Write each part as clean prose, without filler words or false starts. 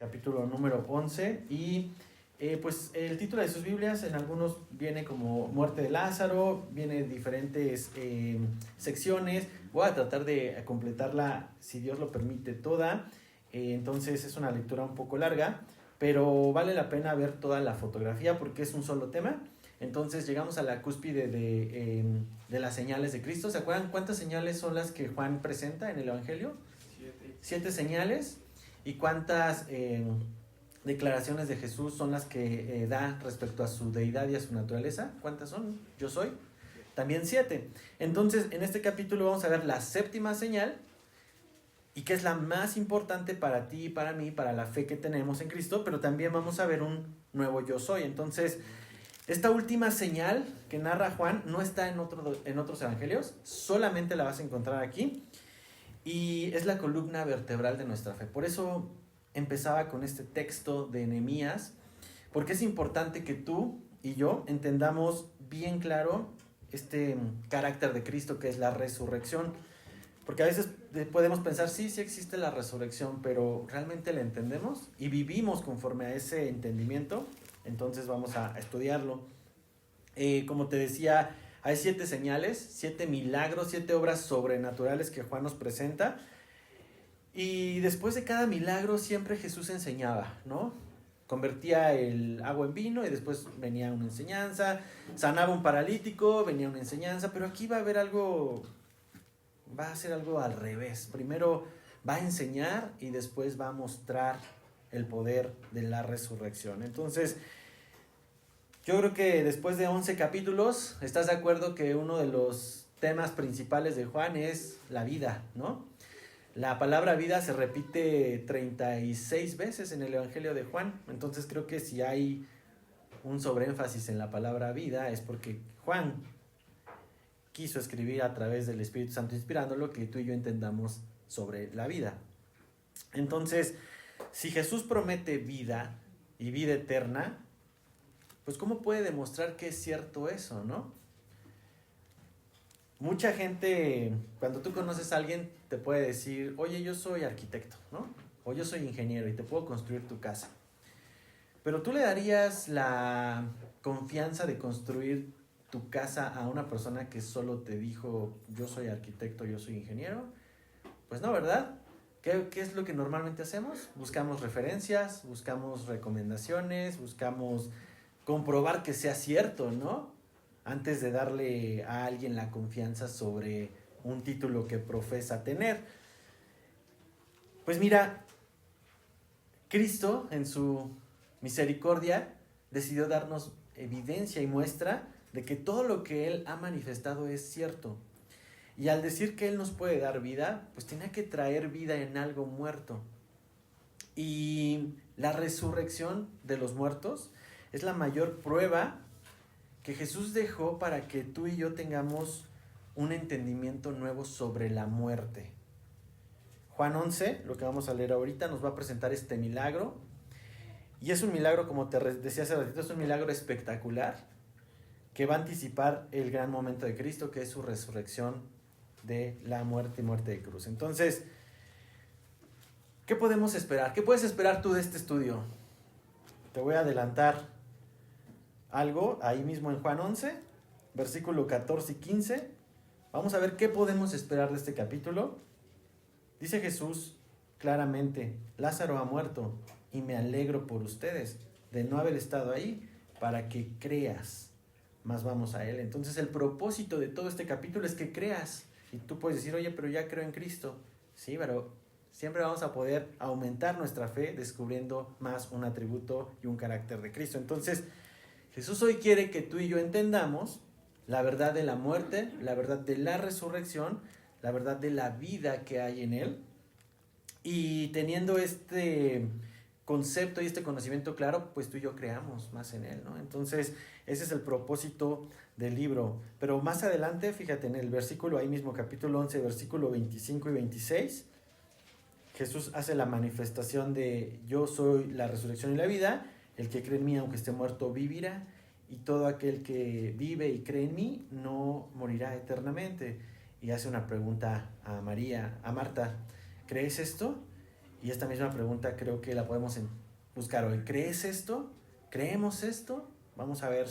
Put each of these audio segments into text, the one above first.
capítulo número 11. Y pues el título de sus Biblias en algunos viene como Muerte de Lázaro, viene diferentes secciones. Voy a tratar de completarla, si Dios lo permite, toda. Entonces es una lectura un poco larga, pero vale la pena ver toda la fotografía porque es un solo tema. Entonces llegamos a la cúspide de las señales de Cristo. ¿Se acuerdan cuántas señales son las que Juan presenta en el Evangelio? 7 señales. ¿Y cuántas declaraciones de Jesús son las que da respecto a su deidad y a su naturaleza? ¿Cuántas son? Yo soy. También 7. Entonces, en este capítulo vamos a ver la séptima señal, y que es la más importante para ti y para mí, para la fe que tenemos en Cristo, pero también vamos a ver un nuevo yo soy. Entonces, esta última señal que narra Juan no está en otros evangelios, solamente la vas a encontrar aquí, y es la columna vertebral de nuestra fe. Por eso empezaba con este texto de Nehemías, porque es importante que tú y yo entendamos bien claro este carácter de Cristo que es la resurrección. Porque a veces podemos pensar, sí existe la resurrección, pero ¿realmente la entendemos? Y vivimos conforme a ese entendimiento. Entonces vamos a estudiarlo. Como te decía, hay 7 señales, 7 milagros, 7 obras sobrenaturales que Juan nos presenta. Y después de cada milagro siempre Jesús enseñaba, ¿no? Convertía el agua en vino y después venía una enseñanza. Sanaba un paralítico, venía una enseñanza. Pero aquí va a hacer algo al revés. Primero va a enseñar y después va a mostrar el poder de la resurrección. Entonces, yo creo que después de 11 capítulos, ¿estás de acuerdo que uno de los temas principales de Juan es la vida, ¿no? La palabra vida se repite 36 veces en el Evangelio de Juan. Entonces creo que si hay un sobreénfasis en la palabra vida es porque Juan quiso escribir a través del Espíritu Santo inspirándolo que tú y yo entendamos sobre la vida. Entonces, si Jesús promete vida y vida eterna, pues ¿cómo puede demostrar que es cierto eso, no? Mucha gente, cuando tú conoces a alguien, te puede decir, oye, yo soy arquitecto, ¿no? O yo soy ingeniero y te puedo construir tu casa. Pero ¿tú le darías la confianza de construir tu casa a una persona que solo te dijo, yo soy arquitecto, yo soy ingeniero? Pues no, ¿verdad? ¿Qué es lo que normalmente hacemos? Buscamos referencias, buscamos recomendaciones, buscamos comprobar que sea cierto, ¿no? Antes de darle a alguien la confianza sobre un título que profesa tener. Pues mira, Cristo en su misericordia decidió darnos evidencia y muestra de que todo lo que Él ha manifestado es cierto. Y al decir que Él nos puede dar vida, pues tenía que traer vida en algo muerto. Y la resurrección de los muertos es la mayor prueba que Jesús dejó para que tú y yo tengamos un entendimiento nuevo sobre la muerte. Juan 11, lo que vamos a leer ahorita, nos va a presentar este milagro. Y es un milagro, como te decía hace ratito, es un milagro espectacular que va a anticipar el gran momento de Cristo, que es su resurrección de la muerte y muerte de cruz. Entonces, ¿qué podemos esperar? ¿Qué puedes esperar tú de este estudio? Te voy a adelantar algo ahí mismo en Juan 11, versículo 14 y 15. Vamos a ver qué podemos esperar de este capítulo. Dice Jesús claramente, Lázaro ha muerto y me alegro por ustedes de no haber estado ahí para que creas. Más vamos a él. Entonces el propósito de todo este capítulo es que creas. Y tú puedes decir, oye, pero ya creo en Cristo. Sí, pero siempre vamos a poder aumentar nuestra fe descubriendo más un atributo y un carácter de Cristo. Entonces, Jesús hoy quiere que tú y yo entendamos la verdad de la muerte, la verdad de la resurrección, la verdad de la vida que hay en Él. Y teniendo este concepto y este conocimiento claro, pues tú y yo creamos más en Él, ¿no? Entonces, ese es el propósito del libro. Pero más adelante, fíjate en el versículo, ahí mismo capítulo 11, versículo 25 y 26, Jesús hace la manifestación de yo soy la resurrección y la vida, el que cree en mí, aunque esté muerto, vivirá, y todo aquel que vive y cree en mí no morirá eternamente. Y hace una pregunta a María, a Marta, ¿crees esto? Y esta misma pregunta creo que la podemos buscar hoy. ¿Crees esto? ¿Creemos esto? Vamos a ver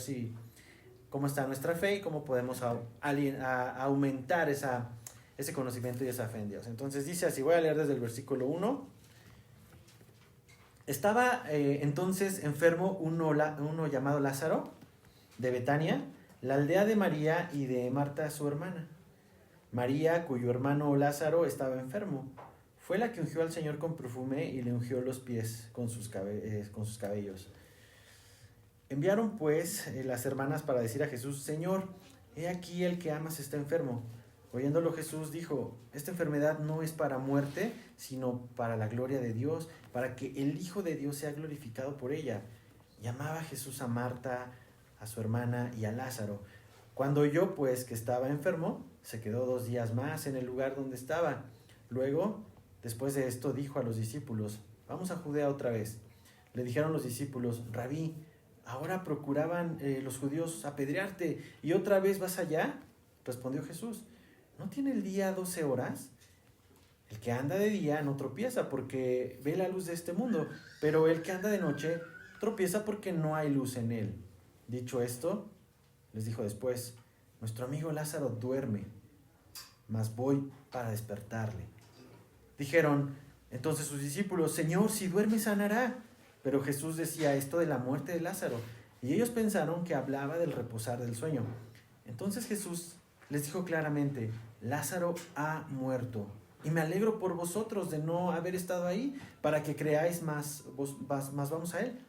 cómo está nuestra fe y cómo podemos aumentar ese conocimiento y esa fe en Dios. Entonces dice así, voy a leer desde el versículo 1. Estaba entonces enfermo uno llamado Lázaro, de Betania, la aldea de María y de Marta su hermana. María, cuyo hermano Lázaro estaba enfermo, fue la que ungió al Señor con perfume y le ungió los pies con sus cabellos. Enviaron pues las hermanas para decir a Jesús, Señor, he aquí el que amas está enfermo. Oyéndolo Jesús dijo, esta enfermedad no es para muerte, sino para la gloria de Dios, para que el Hijo de Dios sea glorificado por ella. Llamaba Jesús a Marta, a su hermana y a Lázaro. Cuando oyó pues que estaba enfermo, se quedó 2 días más en el lugar donde estaba. Luego, después de esto, dijo a los discípulos, vamos a Judea otra vez. Le dijeron los discípulos, Rabí, ahora procuraban los judíos apedrearte, ¿y otra vez vas allá? Respondió Jesús, ¿no tiene el día 12 horas? El que anda de día no tropieza porque ve la luz de este mundo, pero el que anda de noche tropieza porque no hay luz en él. Dicho esto, les dijo después, nuestro amigo Lázaro duerme, mas voy para despertarle. Dijeron entonces sus discípulos, Señor, si duerme sanará. Pero Jesús decía esto de la muerte de Lázaro, y ellos pensaron que hablaba del reposar del sueño. Entonces Jesús les dijo claramente, Lázaro ha muerto, y me alegro por vosotros de no haber estado ahí, para que creáis más vamos a él.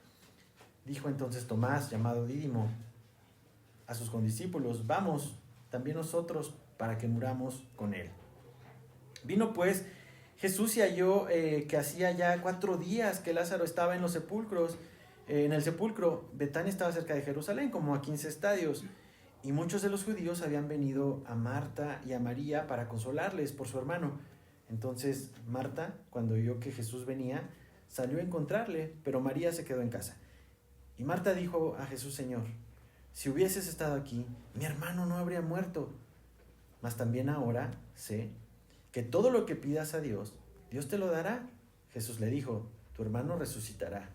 Dijo entonces Tomás, llamado Dídimo, a sus condiscípulos, vamos también nosotros para que muramos con él. Vino pues Jesús y halló que hacía ya 4 días que Lázaro estaba en el sepulcro. Betania estaba cerca de Jerusalén, como a 15 estadios. Y muchos de los judíos habían venido a Marta y a María para consolarles por su hermano. Entonces Marta, cuando oyó que Jesús venía, salió a encontrarle, pero María se quedó en casa. Y Marta dijo a Jesús, Señor, si hubieses estado aquí, mi hermano no habría muerto. Mas también ahora sé que todo lo que pidas a Dios, Dios te lo dará. Jesús le dijo, tu hermano resucitará.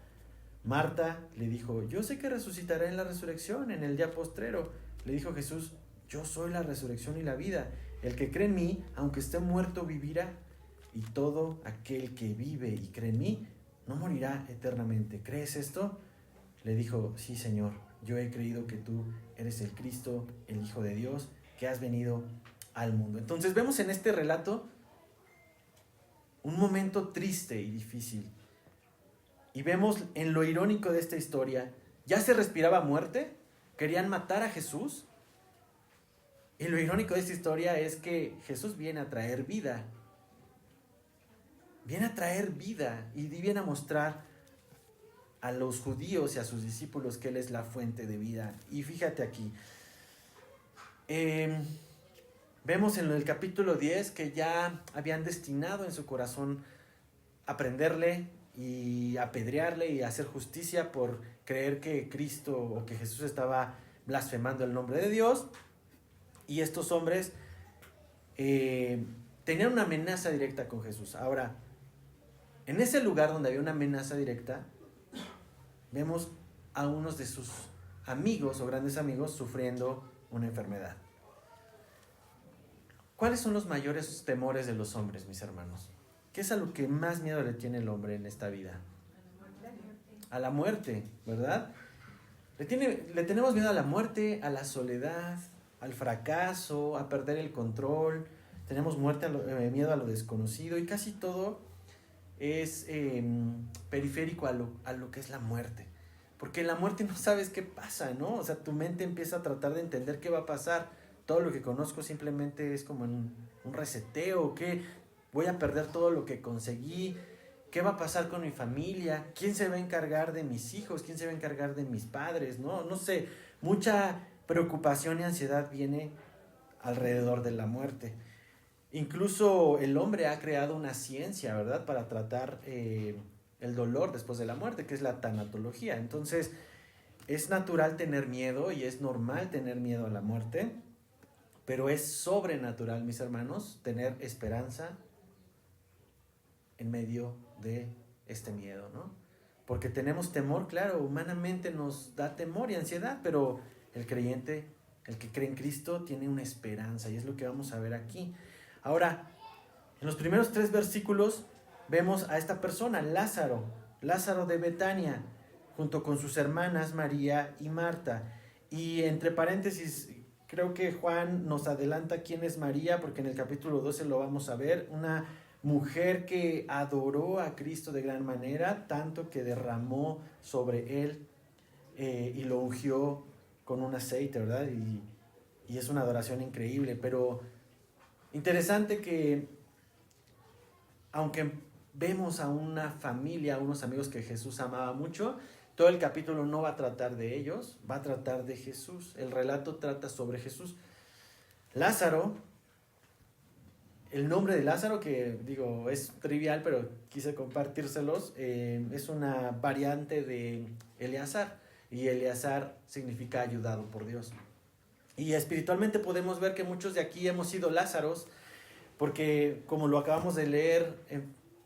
Marta le dijo, yo sé que resucitará en la resurrección, en el día postrero. Le dijo Jesús, yo soy la resurrección y la vida. El que cree en mí, aunque esté muerto, vivirá. Y todo aquel que vive y cree en mí, no morirá eternamente. ¿Crees esto? Le dijo, sí, Señor, yo he creído que tú eres el Cristo, el Hijo de Dios, que has venido al mundo. Entonces vemos en este relato un momento triste y difícil. Y vemos en lo irónico de esta historia, ya se respiraba muerte, querían matar a Jesús. Y lo irónico de esta historia es que Jesús viene a traer vida. Viene a traer vida y viene a mostrar a los judíos y a sus discípulos que Él es la fuente de vida. Y fíjate aquí, vemos en el capítulo 10 que ya habían destinado en su corazón a prenderle y apedrearle y hacer justicia por creer que Cristo o que Jesús estaba blasfemando el nombre de Dios. Y estos hombres tenían una amenaza directa con Jesús. Ahora, en ese lugar donde había una amenaza directa, vemos a unos de sus amigos o grandes amigos sufriendo una enfermedad. ¿Cuáles son los mayores temores de los hombres, mis hermanos? ¿Qué es a lo que más miedo le tiene el hombre en esta vida? A la muerte, ¿verdad? Le tenemos miedo a la muerte, a la soledad, al fracaso, a perder el control. Tenemos miedo a lo desconocido y casi todo es periférico a lo que es la muerte. Porque en la muerte no sabes qué pasa, ¿no? O sea, tu mente empieza a tratar de entender qué va a pasar. Todo lo que conozco simplemente es como un reseteo, que voy a perder todo lo que conseguí, qué va a pasar con mi familia, quién se va a encargar de mis hijos, quién se va a encargar de mis padres, no sé, mucha preocupación y ansiedad viene alrededor de la muerte. Incluso el hombre ha creado una ciencia, ¿verdad?, para tratar el dolor después de la muerte, que es la tanatología. Entonces, es natural tener miedo y es normal tener miedo a la muerte, pero es sobrenatural, mis hermanos, tener esperanza en medio de este miedo, ¿no? Porque tenemos temor, claro, humanamente nos da temor y ansiedad, pero el creyente, el que cree en Cristo, tiene una esperanza, y es lo que vamos a ver aquí. Ahora, en los primeros 3 versículos vemos a esta persona, Lázaro, Lázaro de Betania, junto con sus hermanas María y Marta. Y entre paréntesis, creo que Juan nos adelanta quién es María, porque en el capítulo 12 lo vamos a ver, una mujer que adoró a Cristo de gran manera, tanto que derramó sobre él y lo ungió con un aceite, ¿verdad? Y es una adoración increíble, pero interesante que aunque vemos a una familia, a unos amigos que Jesús amaba mucho, todo el capítulo no va a tratar de ellos, va a tratar de Jesús. El relato trata sobre Jesús. Lázaro, el nombre de Lázaro, que digo, es trivial, pero quise compartírselos, es una variante de Eleazar, y Eleazar significa ayudado por Dios. Y espiritualmente podemos ver que muchos de aquí hemos sido Lázaros, porque como lo acabamos de leer,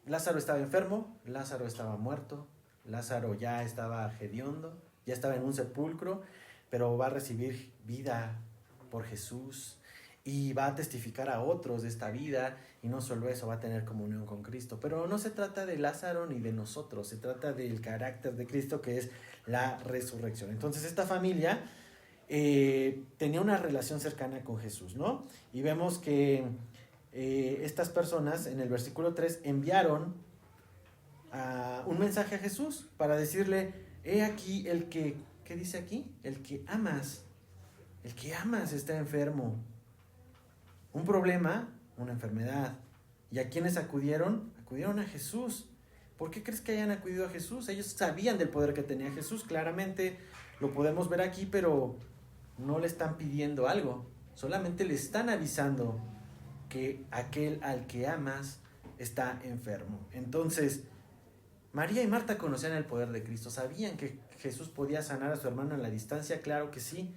Lázaro estaba enfermo, Lázaro estaba muerto, Lázaro ya estaba hediondo, ya estaba en un sepulcro, pero va a recibir vida por Jesús y va a testificar a otros de esta vida, y no solo eso, va a tener comunión con Cristo. Pero no se trata de Lázaro ni de nosotros, se trata del carácter de Cristo, que es la resurrección. Entonces esta familia tenía una relación cercana con Jesús, ¿no? Y vemos que estas personas en el versículo 3 enviaron un mensaje a Jesús para decirle: he aquí el que, ¿qué dice aquí? El que amas está enfermo. Un problema, una enfermedad. ¿Y a quiénes acudieron? Acudieron a Jesús. ¿Por qué crees que hayan acudido a Jesús? Ellos sabían del poder que tenía Jesús, claramente lo podemos ver aquí, pero no le están pidiendo algo, solamente le están avisando que aquel al que amas está enfermo. Entonces, María y Marta conocían el poder de Cristo, sabían que Jesús podía sanar a su hermano en la distancia, claro que sí.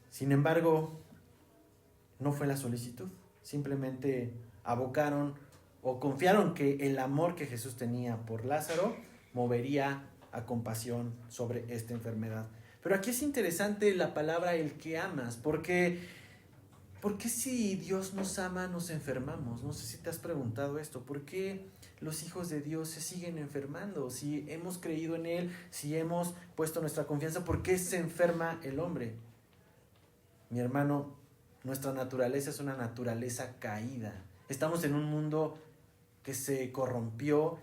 Sin embargo, no fue la solicitud, simplemente abocaron o confiaron que el amor que Jesús tenía por Lázaro movería a compasión sobre esta enfermedad. Pero aquí es interesante la palabra el que amas, porque si Dios nos ama nos enfermamos. No sé si te has preguntado esto, ¿por qué los hijos de Dios se siguen enfermando? Si hemos creído en Él, si hemos puesto nuestra confianza, ¿por qué se enferma el hombre? Mi hermano, nuestra naturaleza es una naturaleza caída. Estamos en un mundo que se corrompió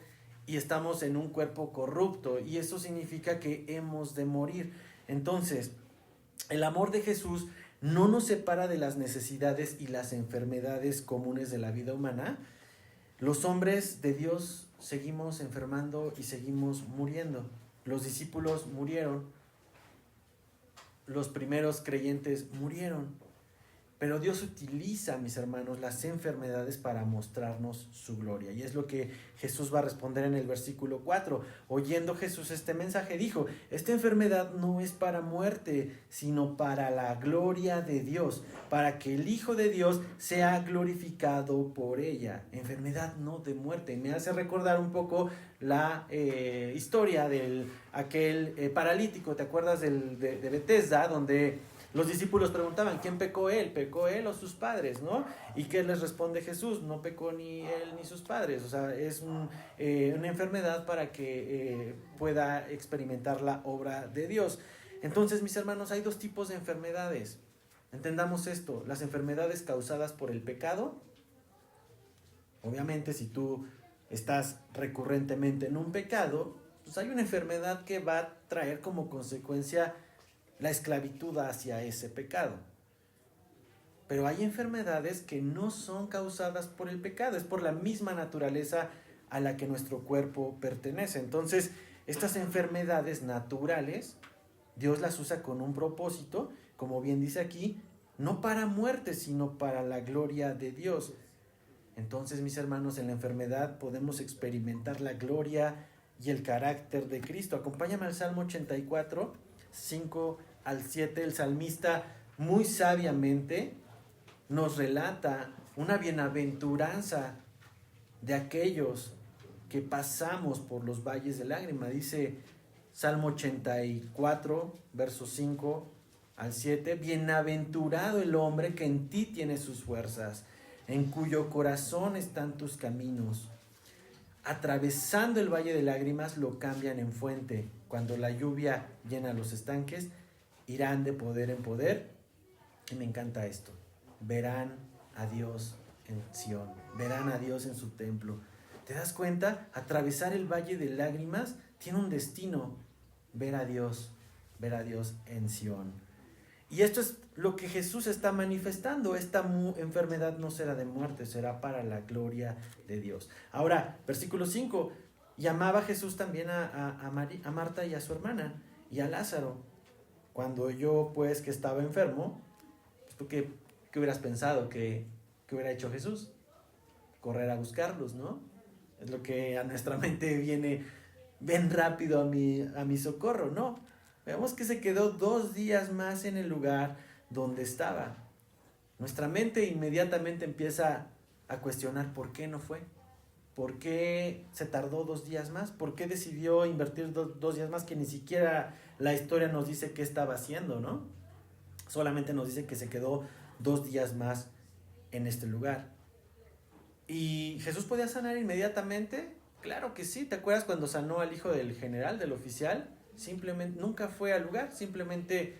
y estamos en un cuerpo corrupto, y eso significa que hemos de morir. Entonces, el amor de Jesús no nos separa de las necesidades y las enfermedades comunes de la vida humana. Los hombres de Dios seguimos enfermando y seguimos muriendo. Los discípulos murieron, los primeros creyentes murieron, pero Dios utiliza, mis hermanos, las enfermedades para mostrarnos su gloria. Y es lo que Jesús va a responder en el versículo 4. Oyendo Jesús este mensaje, dijo: esta enfermedad no es para muerte, sino para la gloria de Dios, para que el Hijo de Dios sea glorificado por ella. Enfermedad no de muerte. Me hace recordar un poco la historia de aquel paralítico. ¿Te acuerdas de Betesda, donde los discípulos preguntaban: ¿quién pecó él? ¿Pecó él o sus padres? ¿No? ¿Y qué les responde Jesús? No pecó ni él ni sus padres. O sea, es una enfermedad para que pueda experimentar la obra de Dios. Entonces, mis hermanos, hay 2 tipos de enfermedades. Entendamos esto: las enfermedades causadas por el pecado. Obviamente, si tú estás recurrentemente en un pecado, pues hay una enfermedad que va a traer como consecuencia la esclavitud hacia ese pecado. Pero hay enfermedades que no son causadas por el pecado, es por la misma naturaleza a la que nuestro cuerpo pertenece. Entonces, estas enfermedades naturales, Dios las usa con un propósito, como bien dice aquí, no para muerte, sino para la gloria de Dios. Entonces, mis hermanos, en la enfermedad podemos experimentar la gloria y el carácter de Cristo. Acompáñame al Salmo 84, 5 al 7, el salmista muy sabiamente nos relata una bienaventuranza de aquellos que pasamos por los valles de lágrimas. Dice Salmo 84, versos 5 al 7, bienaventurado el hombre que en ti tiene sus fuerzas, en cuyo corazón están tus caminos. Atravesando el valle de lágrimas lo cambian en fuente. Cuando la lluvia llena los estanques, irán de poder en poder. Y me encanta esto. Verán a Dios en Sión. Verán a Dios en su templo. ¿Te das cuenta? Atravesar el valle de lágrimas tiene un destino. Ver a Dios en Sión. Y esto es lo que Jesús está manifestando. Esta enfermedad no será de muerte, será para la gloria de Dios. Ahora, versículo 5. Llamaba Jesús también a Marta y a su hermana y a Lázaro. Cuando oyó pues que estaba enfermo, pues, ¿tú qué hubieras pensado que hubiera hecho Jesús? Correr a buscarlos, ¿no? Es lo que a nuestra mente viene. Ven rápido a mi socorro, ¿no? Vemos que se quedó 2 días más en el lugar donde estaba. Nuestra mente inmediatamente empieza a cuestionar por qué no fue. ¿Por qué se tardó 2 días más? ¿Por qué decidió invertir 2 días más que ni siquiera la historia nos dice qué estaba haciendo, ¿no? Solamente nos dice que se quedó 2 días más en este lugar. ¿Y Jesús podía sanar inmediatamente? Claro que sí. ¿Te acuerdas cuando sanó al hijo del general, del oficial? Simplemente nunca fue al lugar, simplemente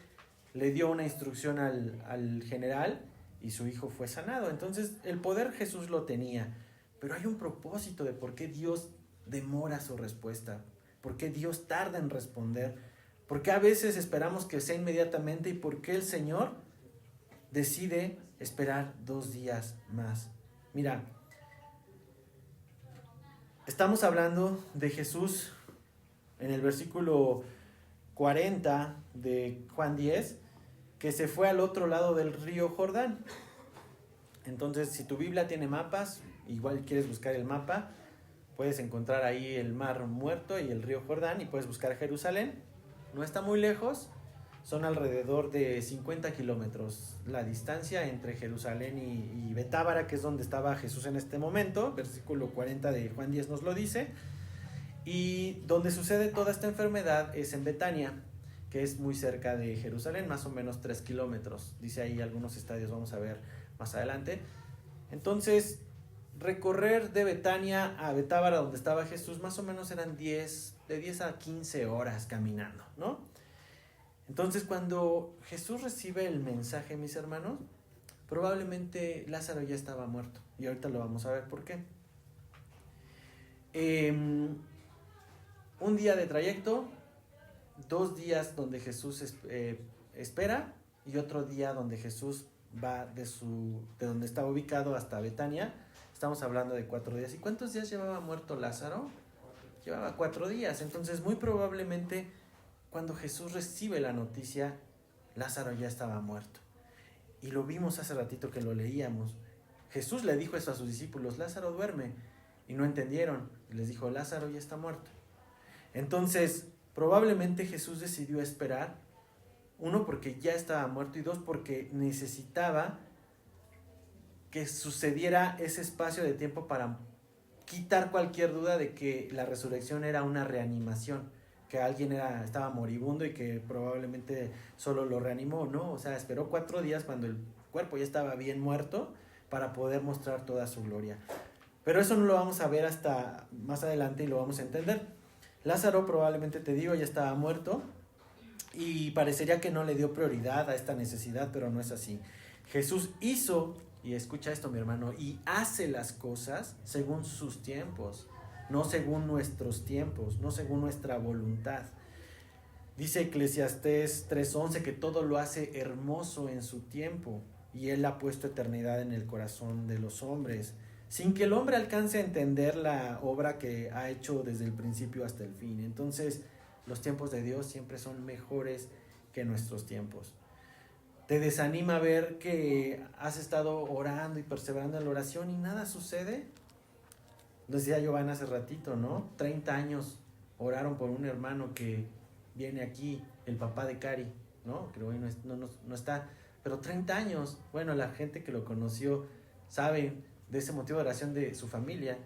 le dio una instrucción al general y su hijo fue sanado. Entonces el poder Jesús lo tenía, pero hay un propósito de por qué Dios demora su respuesta, por qué Dios tarda en responder, por qué a veces esperamos que sea inmediatamente y por qué el Señor decide esperar 2 días más. Mira, estamos hablando de Jesús en el versículo 40 de Juan 10, que se fue al otro lado del río Jordán. Entonces, si tu Biblia tiene mapas, igual quieres buscar el mapa, puedes encontrar ahí el mar Muerto y el río Jordán y puedes buscar Jerusalén. No está muy lejos, son alrededor de 50 kilómetros la distancia entre Jerusalén y Betábara, que es donde estaba Jesús en este momento. Versículo 40 de Juan 10 nos lo dice. Y donde sucede toda esta enfermedad es en Betania, que es muy cerca de Jerusalén, más o menos 3 kilómetros. Dice ahí algunos estadios, vamos a ver más adelante. Entonces, recorrer de Betania a Betábara, donde estaba Jesús, más o menos eran de 10 a 15 horas caminando, ¿no? Entonces, cuando Jesús recibe el mensaje, mis hermanos, probablemente Lázaro ya estaba muerto. Y ahorita lo vamos a ver por qué. Un día de trayecto, 2 días donde Jesús espera y otro día donde Jesús va de donde estaba ubicado hasta Betania. Estamos hablando de 4 días. ¿Y cuántos días llevaba muerto Lázaro? Llevaba 4 días. Entonces, muy probablemente, cuando Jesús recibe la noticia, Lázaro ya estaba muerto. Y lo vimos hace ratito que lo leíamos. Jesús le dijo eso a sus discípulos: Lázaro duerme. Y no entendieron. Y les dijo: Lázaro ya está muerto. Entonces, probablemente Jesús decidió esperar. 1, porque ya estaba muerto, y 2, porque necesitaba que sucediera ese espacio de tiempo para quitar cualquier duda de que la resurrección era una reanimación, que alguien estaba moribundo y que probablemente solo lo reanimó, ¿no? O sea, esperó 4 días cuando el cuerpo ya estaba bien muerto para poder mostrar toda su gloria. Pero eso no lo vamos a ver hasta más adelante y lo vamos a entender. Lázaro, probablemente te digo, ya estaba muerto y parecería que no le dio prioridad a esta necesidad, pero no es así. Jesús hizo, y escucha esto, mi hermano, y hace las cosas según sus tiempos, no según nuestros tiempos, no según nuestra voluntad. Dice Eclesiastés 3:11 que todo lo hace hermoso en su tiempo, y Él ha puesto eternidad en el corazón de los hombres, sin que el hombre alcance a entender la obra que ha hecho desde el principio hasta el fin. Entonces, los tiempos de Dios siempre son mejores que nuestros tiempos. ¿Te desanima ver que has estado orando y perseverando en la oración y nada sucede? Decía Giovanna hace ratito, ¿no? 30 años oraron por un hermano que viene aquí, el papá de Cari, ¿no? Que hoy no está, pero 30 años. Bueno, la gente que lo conoció sabe de ese motivo de oración de su familia.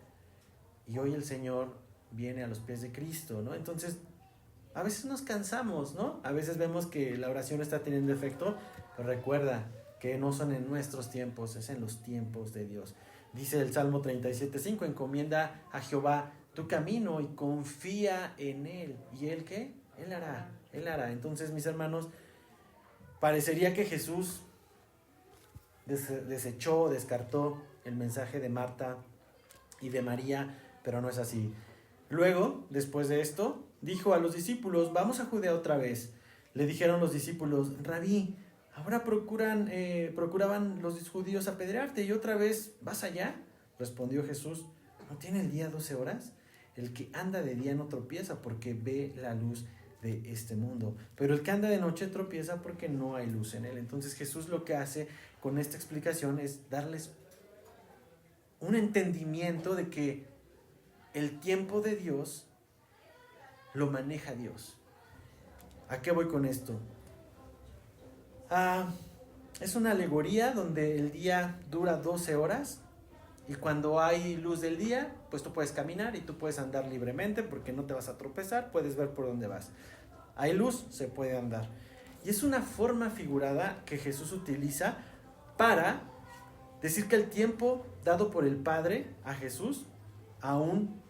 y hoy el Señor viene a los pies de Cristo, ¿no? Entonces, a veces nos cansamos, ¿no? A veces vemos que la oración está teniendo efecto, pero recuerda que no son en nuestros tiempos, es en los tiempos de Dios. Dice el Salmo 37:5, encomienda a Jehová tu camino y confía en Él. ¿Y Él qué? Él hará, Él hará. Entonces, mis hermanos, parecería que Jesús desechó, descartó el mensaje de Marta y de María, pero no es así. Luego, después de esto, dijo a los discípulos, vamos a Judea otra vez. Le dijeron los discípulos, Rabí, ahora procuraban los judíos apedrearte y otra vez vas allá. Respondió Jesús, ¿no tiene el día 12 horas? El que anda de día no tropieza porque ve la luz de este mundo, pero el que anda de noche tropieza porque no hay luz en él. Entonces Jesús lo que hace con esta explicación es darles un entendimiento de que el tiempo de Dios lo maneja Dios. ¿A qué voy con esto? Es una alegoría donde el día dura 12 horas y cuando hay luz del día, pues tú puedes caminar y tú puedes andar libremente porque no te vas a tropezar, puedes ver por dónde vas. Hay luz, se puede andar. Y es una forma figurada que Jesús utiliza para decir que el tiempo dado por el Padre a Jesús aún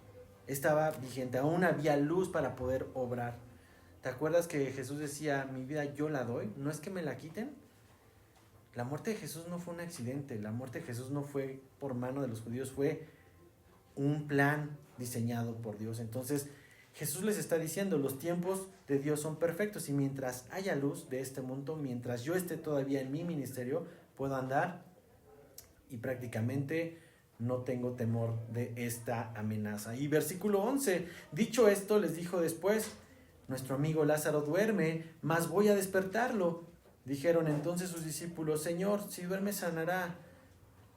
estaba vigente, aún había luz para poder obrar. ¿Te acuerdas que Jesús decía, mi vida yo la doy? ¿No es que me la quiten? La muerte de Jesús no fue un accidente, la muerte de Jesús no fue por mano de los judíos, fue un plan diseñado por Dios. Entonces Jesús les está diciendo, los tiempos de Dios son perfectos y mientras haya luz de este mundo, mientras yo esté todavía en mi ministerio, puedo andar y prácticamente no tengo temor de esta amenaza. Y versículo 11, dicho esto, les dijo después, nuestro amigo Lázaro duerme, mas voy a despertarlo. Dijeron entonces sus discípulos, Señor, si duerme sanará.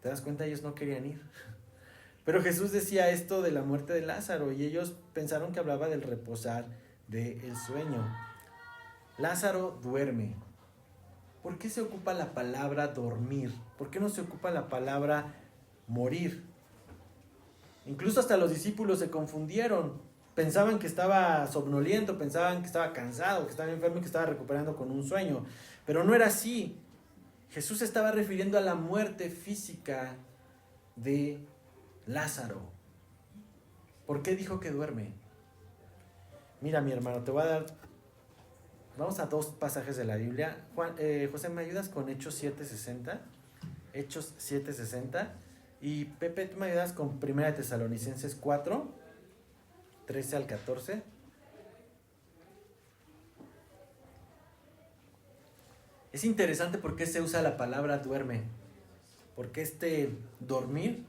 ¿Te das cuenta? Ellos no querían ir. Pero Jesús decía esto de la muerte de Lázaro y ellos pensaron que hablaba del reposar del sueño. Lázaro duerme. ¿Por qué se ocupa la palabra dormir? ¿Por qué no se ocupa la palabra morir? Incluso hasta los discípulos se confundieron. Pensaban que estaba somnoliento, pensaban que estaba cansado, que estaba enfermo y que estaba recuperando con un sueño. Pero no era así. Jesús se estaba refiriendo a la muerte física de Lázaro. ¿Por qué dijo que duerme? Mira, mi hermano, te voy a dar... Vamos a 2 pasajes de la Biblia. José, ¿me ayudas con Hechos 7:60? Hechos 7:60. Y Pepe, ¿tú me ayudas con 1 Tesalonicenses 4, 13 al 14? Es interesante por qué se usa la palabra duerme. Porque este dormir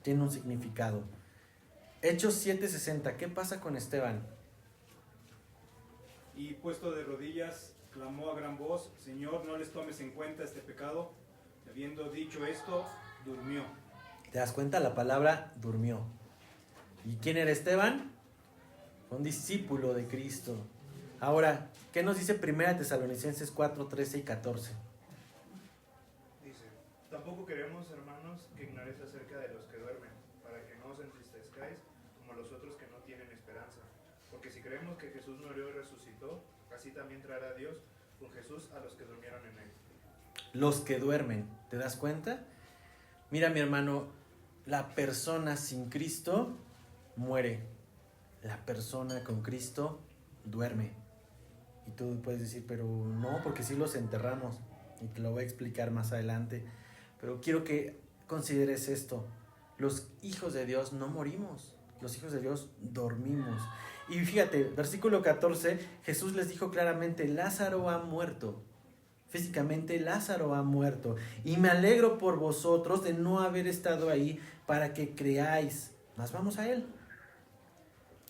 tiene un significado. Hechos 7:60. ¿Qué pasa con Esteban? Y puesto de rodillas, clamó a gran voz, Señor, no les tomes en cuenta este pecado. Habiendo dicho esto, durmió. ¿Te das cuenta? La palabra durmió. ¿Y quién era Esteban? Un discípulo de Cristo. Ahora, ¿qué nos dice 1 Tesalonicenses 4, 13 y 14? Dice, tampoco queremos, hermanos, que ignoréis acerca de los que duermen, para que no os entristezcáis como los otros que no tienen esperanza. Porque si creemos que Jesús murió y resucitó, así también traerá Dios con Jesús a los que durmieron en él. Los que duermen, ¿te das cuenta? Mira, mi hermano, la persona sin Cristo muere. La persona con Cristo duerme. Y tú puedes decir, pero no, porque sí los enterramos. Y te lo voy a explicar más adelante. Pero quiero que consideres esto. Los hijos de Dios no morimos. Los hijos de Dios dormimos. Y fíjate, versículo 14, Jesús les dijo claramente, Lázaro ha muerto. Físicamente Lázaro ha muerto. Y me alegro por vosotros de no haber estado ahí para que creáis. Mas vamos a él.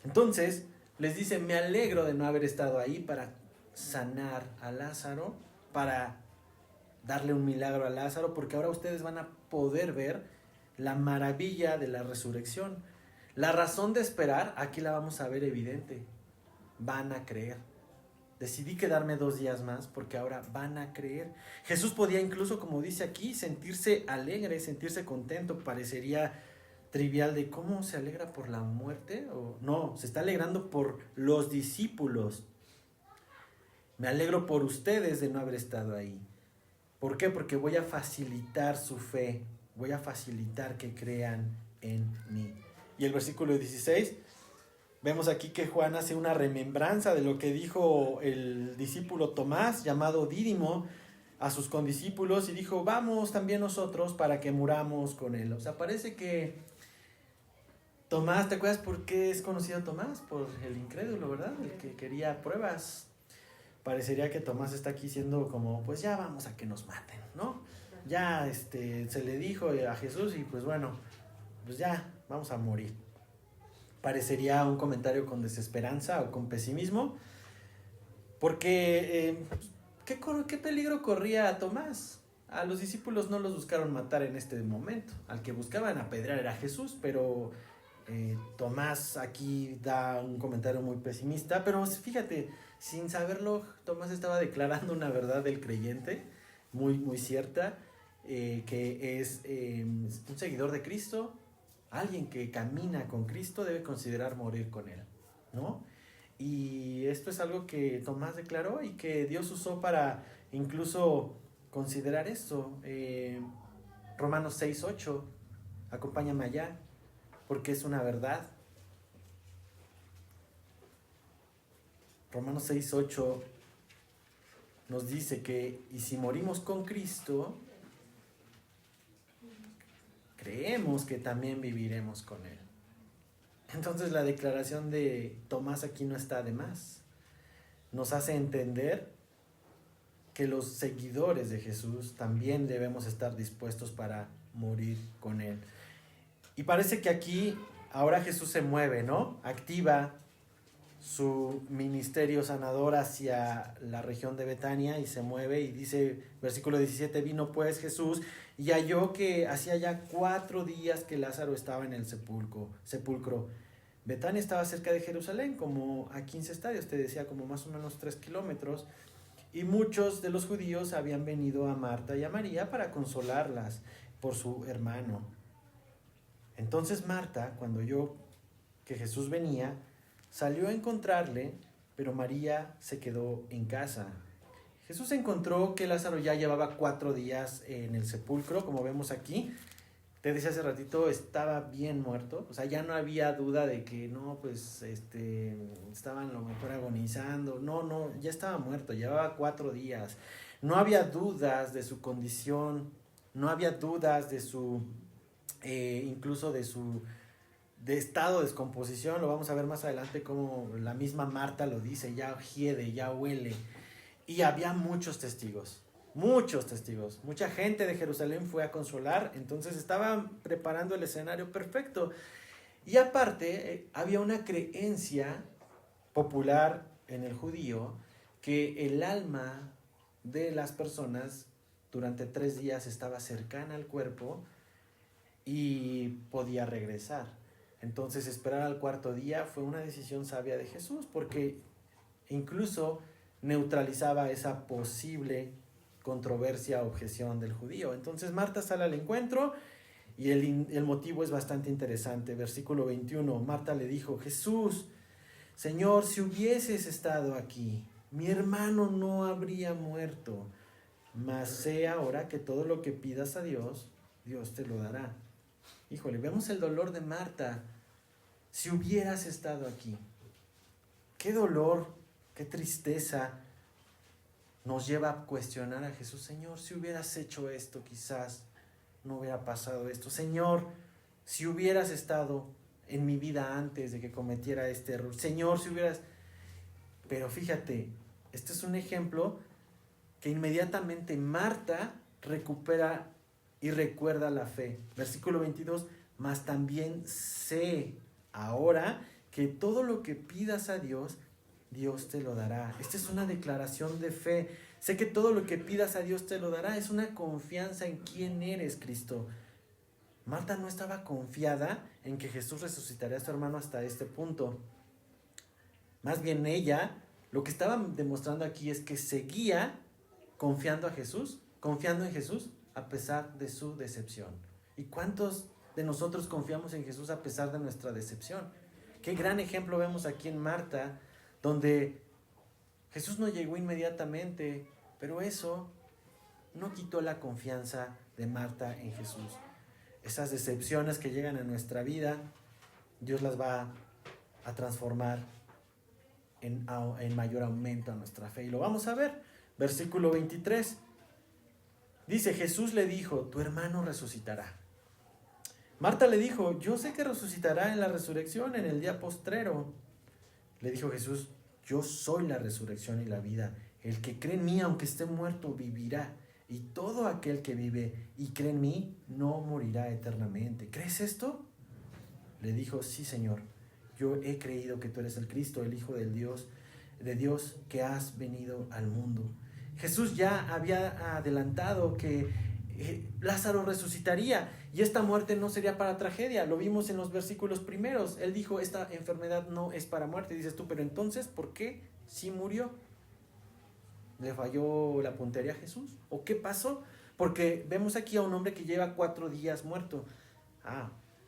Entonces les dice, me alegro de no haber estado ahí para sanar a Lázaro, para darle un milagro a Lázaro, porque ahora ustedes van a poder ver la maravilla de la resurrección. La razón de esperar, aquí la vamos a ver evidente. Van a creer. Decidí quedarme 2 días más porque ahora van a creer. Jesús podía incluso, como dice aquí, sentirse alegre, sentirse contento. Parecería trivial de cómo se alegra por la muerte, o no, se está alegrando por los discípulos. Me alegro por ustedes de no haber estado ahí. ¿Por qué? Porque voy a facilitar su fe, voy a facilitar que crean en mí. Y el versículo 16, vemos aquí que Juan hace una remembranza de lo que dijo el discípulo Tomás, llamado Dídimo, a sus condiscípulos, y dijo, vamos también nosotros para que muramos con él. O sea, parece que Tomás, ¿te acuerdas por qué es conocido Tomás? Por el incrédulo, ¿verdad? El que quería pruebas. Parecería que Tomás está aquí siendo como, pues ya vamos a que nos maten, ¿no? Ya se le dijo a Jesús y pues bueno, pues ya vamos a morir. Parecería un comentario con desesperanza o con pesimismo, porque ¿qué peligro corría Tomás? A los discípulos no los buscaron matar en este momento, al que buscaban apedrear era Jesús, pero Tomás aquí da un comentario muy pesimista, pero fíjate, sin saberlo, Tomás estaba declarando una verdad del creyente muy, muy cierta, que es un seguidor de Cristo, alguien que camina con Cristo debe considerar morir con él, ¿no? Y esto es algo que Tomás declaró y que Dios usó para incluso considerar esto. Romanos 6:8, acompáñame allá, porque es una verdad. Romanos 6:8 nos dice que, y si morimos con Cristo, creemos que también viviremos con Él. Entonces la declaración de Tomás aquí no está de más. Nos hace entender que los seguidores de Jesús también debemos estar dispuestos para morir con Él. Y parece que aquí ahora Jesús se mueve, ¿no? Activa su ministerio sanador hacia la región de Betania y se mueve y dice, versículo 17, vino pues Jesús y halló que hacía ya 4 días que Lázaro estaba en el sepulcro. Betania estaba cerca de Jerusalén, como a 15 estadios, te decía, como más o menos 3 kilómetros, y muchos de los judíos habían venido a Marta y a María para consolarlas por su hermano. Entonces Marta, cuando oyó que Jesús venía, salió a encontrarle, pero María se quedó en casa. Jesús encontró que Lázaro ya llevaba 4 días en el sepulcro, como vemos aquí. Te decía hace ratito, estaba bien muerto. O sea, ya no había duda de que no, pues, estaban a lo mejor agonizando. No, ya estaba muerto, llevaba 4 días. No había dudas de su condición, no había dudas de su, incluso de estado de descomposición. Lo vamos a ver más adelante como la misma Marta lo dice, ya hiede, ya huele. Y había muchos testigos, mucha gente de Jerusalén fue a consolar, entonces estaban preparando el escenario perfecto. Y aparte, había una creencia popular en el judío que el alma de las personas durante 3 días estaba cercana al cuerpo y podía regresar. Entonces esperar al 4.º día fue una decisión sabia de Jesús, porque incluso neutralizaba esa posible controversia, objeción del judío. Entonces Marta sale al encuentro y el motivo es bastante interesante. Versículo 21, Marta le dijo, Jesús, Señor, si hubieses estado aquí, mi hermano no habría muerto, mas sé ahora que todo lo que pidas a Dios, Dios te lo dará. Híjole, vemos el dolor de Marta. Si hubieras estado aquí, qué dolor, qué tristeza nos lleva a cuestionar a Jesús. Señor, si hubieras hecho esto, quizás no hubiera pasado esto. Señor, si hubieras estado en mi vida antes de que cometiera este error. Señor, si hubieras... Pero fíjate, este es un ejemplo que inmediatamente Marta recupera y recuerda la fe. Versículo 22, mas también sé ahora que todo lo que pidas a Dios, Dios te lo dará. Esta es una declaración de fe. Sé que todo lo que pidas a Dios te lo dará. Es una confianza en quién eres, Cristo. Marta no estaba confiada en que Jesús resucitaría a su hermano hasta este punto. Más bien ella, lo que estaba demostrando aquí es que seguía confiando en Jesús, a pesar de su decepción. ¿Y cuántos de nosotros confiamos en Jesús a pesar de nuestra decepción? Qué gran ejemplo vemos aquí en Marta, donde Jesús no llegó inmediatamente, pero eso no quitó la confianza de Marta en Jesús. Esas decepciones que llegan a nuestra vida, Dios las va a transformar en mayor aumento a nuestra fe. Y lo vamos a ver. Versículo 23. Dice, Jesús le dijo, tu hermano resucitará. Marta le dijo, yo sé que resucitará en la resurrección, en el día postrero. Le dijo Jesús, yo soy la resurrección y la vida. El que cree en mí, aunque esté muerto, vivirá. Y todo aquel que vive y cree en mí, no morirá eternamente. ¿Crees esto? Le dijo, sí, Señor. Yo he creído que tú eres el Cristo, el Hijo de Dios que has venido al mundo. Jesús ya había adelantado que Lázaro resucitaría y esta muerte no sería para tragedia. Lo vimos en los versículos primeros. Él dijo, esta enfermedad no es para muerte. Dices tú, pero entonces, ¿por qué sí murió? ¿Le falló la puntería a Jesús? ¿O qué pasó? Porque vemos aquí a un hombre que lleva 4 días muerto.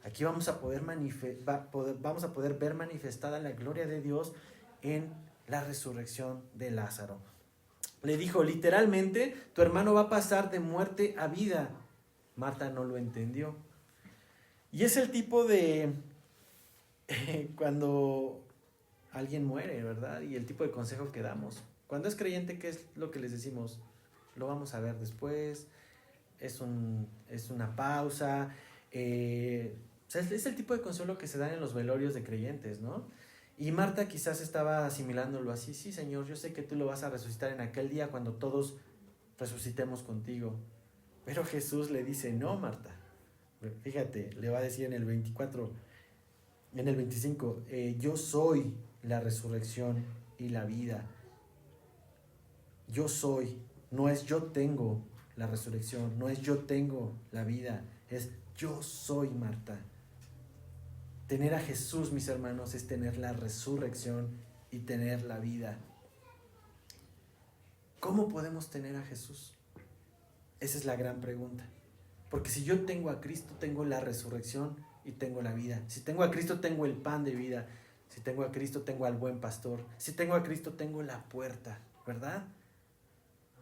Aquí vamos a poder ver manifestada la gloria de Dios en la resurrección de Lázaro. Le dijo, literalmente, tu hermano va a pasar de muerte a vida. Marta no lo entendió. Y es el tipo de cuando alguien muere, ¿verdad? Y el tipo de consejo que damos. Cuando es creyente, ¿qué es lo que les decimos? Lo vamos a ver después. Es una pausa. Es el tipo de consuelo que se dan en los velorios de creyentes, ¿no? Y Marta quizás estaba asimilándolo así. Sí, Señor, yo sé que tú lo vas a resucitar en aquel día cuando todos resucitemos contigo. Pero Jesús le dice, no, Marta. Fíjate, le va a decir en el 24, en el 25, yo soy la resurrección y la vida. Yo soy, no es yo tengo la resurrección, no es yo tengo la vida, es yo soy, Marta. Tener a Jesús, mis hermanos, es tener la resurrección y tener la vida. ¿Cómo podemos tener a Jesús? Esa es la gran pregunta. Porque si yo tengo a Cristo, tengo la resurrección y tengo la vida. Si tengo a Cristo, tengo el pan de vida. Si tengo a Cristo, tengo al buen pastor. Si tengo a Cristo, tengo la puerta, ¿verdad?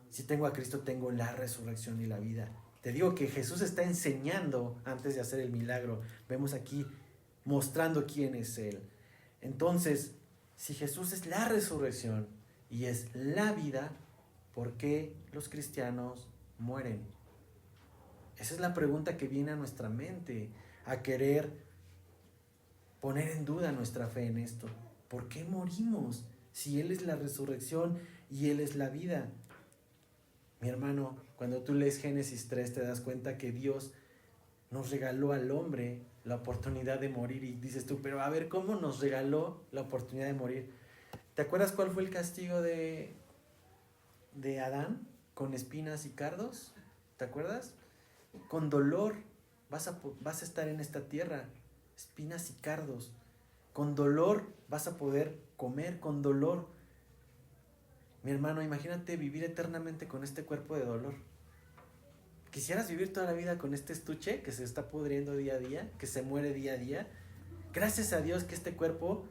Si tengo a Cristo, tengo la resurrección y la vida. Te digo que Jesús está enseñando antes de hacer el milagro. Vemos aquí mostrando quién es Él. Entonces, si Jesús es la resurrección y es la vida, ¿por qué los cristianos mueren? Esa es la pregunta que viene a nuestra mente, a querer poner en duda nuestra fe en esto. ¿Por qué morimos si Él es la resurrección y Él es la vida? Mi hermano, cuando tú lees Génesis 3 te das cuenta que Dios nos regaló al hombre la oportunidad de morir y dices tú, pero a ver, ¿cómo nos regaló la oportunidad de morir? ¿Te acuerdas cuál fue el castigo de Adán? Con espinas y cardos, ¿te acuerdas? Con dolor vas a estar en esta tierra, espinas y cardos. Con dolor vas a poder comer, con dolor. Mi hermano, imagínate vivir eternamente con este cuerpo de dolor. ¿Quisieras vivir toda la vida con este estuche que se está pudriendo día a día, que se muere día a día? Gracias a Dios que este cuerpo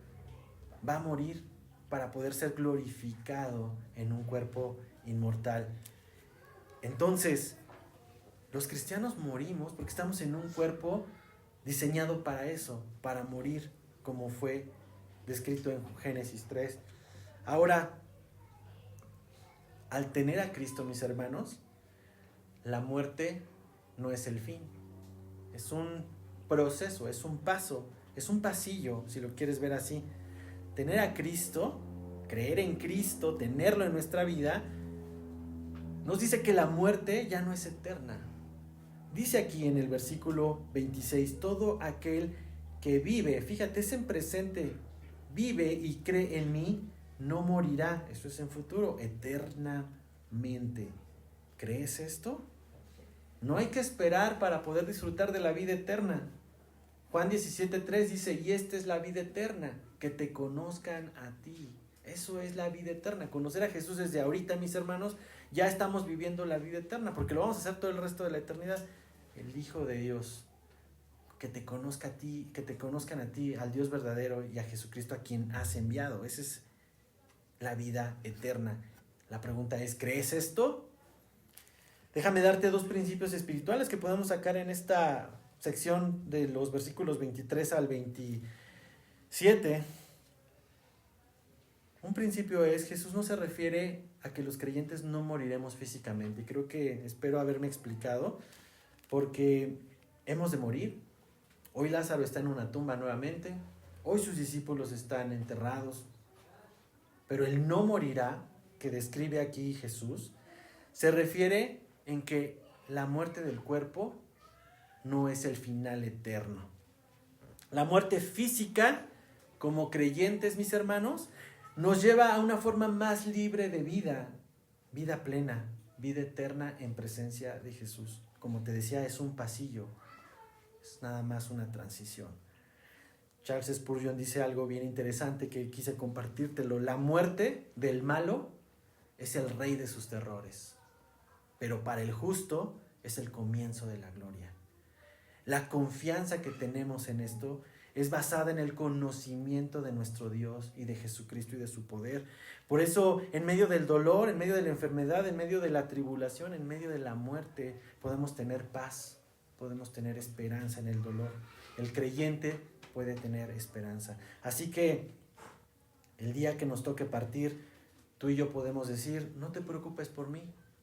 va a morir para poder ser glorificado en un cuerpo inmortal. Entonces, los cristianos morimos porque estamos en un cuerpo diseñado para eso, para morir, como fue descrito en Génesis 3. Ahora, al tener a Cristo, mis hermanos, la muerte no es el fin. Es un proceso, es un paso, es un pasillo, si lo quieres ver así. Tener a Cristo, creer en Cristo, tenerlo en nuestra vida, nos dice que la muerte ya no es eterna. Dice aquí en el versículo 26, todo aquel que vive, fíjate, es en presente, vive y cree en mí, no morirá, eso es en futuro, eternamente. ¿Crees esto? No hay que esperar para poder disfrutar de la vida eterna. Juan 17:3 dice, y esta es la vida eterna, que te conozcan a ti. Eso es la vida eterna. Conocer a Jesús desde ahorita, mis hermanos, ya estamos viviendo la vida eterna, porque lo vamos a hacer todo el resto de la eternidad. El Hijo de Dios, que te conozca a ti, que te conozcan a ti, al Dios verdadero y a Jesucristo a quien has enviado. Esa es la vida eterna. La pregunta es, ¿crees esto? Déjame darte 2 principios espirituales que podemos sacar en esta sección de los versículos 23 al 27. Un principio es, Jesús no se refiere a que los creyentes no moriremos físicamente. Y creo que espero haberme explicado, porque hemos de morir. Hoy Lázaro está en una tumba nuevamente. Hoy sus discípulos están enterrados. Pero el no morirá, que describe aquí Jesús, se refiere en que la muerte del cuerpo no es el final eterno. La muerte física, como creyentes, mis hermanos, nos lleva a una forma más libre de vida, vida plena, vida eterna en presencia de Jesús. Como te decía, es un pasillo, es nada más una transición. Charles Spurgeon dice algo bien interesante que quise compartírtelo. La muerte del malo es el rey de sus terrores, pero para el justo es el comienzo de la gloria. La confianza que tenemos en esto es basada en el conocimiento de nuestro Dios y de Jesucristo y de su poder. Por eso, en medio del dolor, en medio de la enfermedad, en medio de la tribulación, en medio de la muerte, podemos tener paz, podemos tener esperanza en el dolor. El creyente puede tener esperanza. Así que el día que nos toque partir, tú y yo podemos decir, no te preocupes por mí,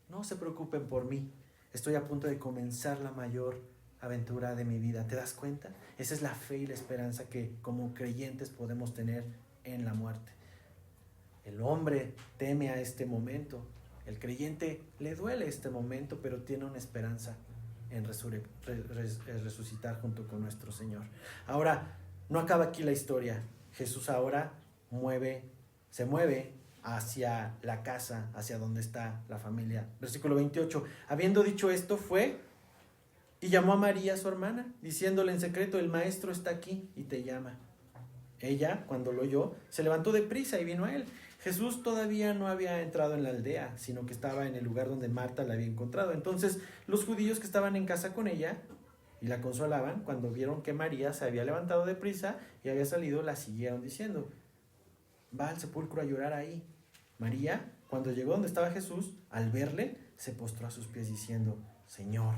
no se preocupen por mí. Estoy a punto de comenzar la mayor aventura de mi vida. ¿Te das cuenta? Esa es la fe y la esperanza que como creyentes podemos tener en la muerte. El hombre teme a este momento. El creyente le duele este momento, pero tiene una esperanza en resucitar junto con nuestro Señor. Ahora, no acaba aquí la historia. Jesús ahora se mueve hacia la casa, hacia donde está la familia. Versículo 28. Habiendo dicho esto, fue y llamó a María, su hermana, diciéndole en secreto, el maestro está aquí y te llama. Ella, cuando lo oyó, se levantó deprisa y vino a él. Jesús todavía no había entrado en la aldea, sino que estaba en el lugar donde Marta la había encontrado. Entonces, los judíos que estaban en casa con ella y la consolaban, cuando vieron que María se había levantado deprisa y había salido, la siguieron diciendo, va al sepulcro a llorar ahí. María, cuando llegó donde estaba Jesús, al verle, se postró a sus pies diciendo, Señor,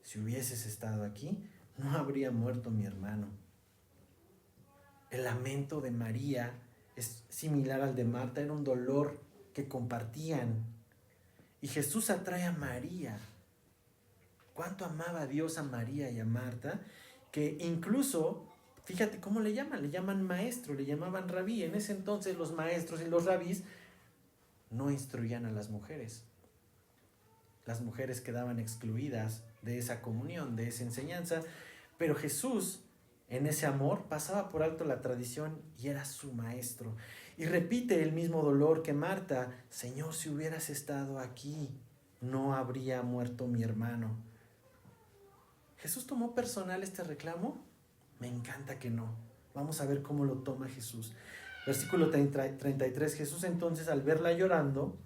si hubieses estado aquí, no habría muerto mi hermano. El lamento de María es similar al de Marta, era un dolor que compartían. Y Jesús atrae a María. ¿Cuánto amaba Dios a María y a Marta? Que incluso, fíjate cómo le llaman maestro, le llamaban rabí. En ese entonces los maestros y los rabís no instruían a las mujeres. Las mujeres quedaban excluidas de esa comunión, de esa enseñanza, pero Jesús, en ese amor, pasaba por alto la tradición y era su maestro. Y repite el mismo dolor que Marta, Señor, si hubieras estado aquí, no habría muerto mi hermano. ¿Jesús tomó personal este reclamo? Me encanta que no. Vamos a ver cómo lo toma Jesús. Versículo 33, Jesús entonces al verla llorando,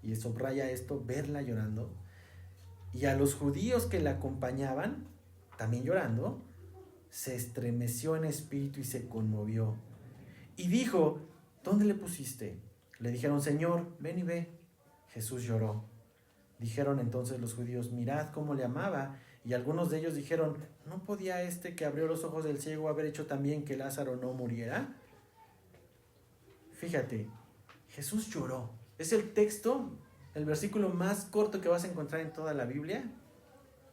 y subraya esto, verla llorando, y a los judíos que la acompañaban, también llorando, se estremeció en espíritu y se conmovió. Y dijo, ¿dónde le pusiste? Le dijeron, Señor, ven y ve. Jesús lloró. Dijeron entonces los judíos, mirad cómo le amaba. Y algunos de ellos dijeron, ¿no podía este que abrió los ojos del ciego haber hecho también que Lázaro no muriera? Fíjate, Jesús lloró. Es el texto, el versículo más corto que vas a encontrar en toda la Biblia.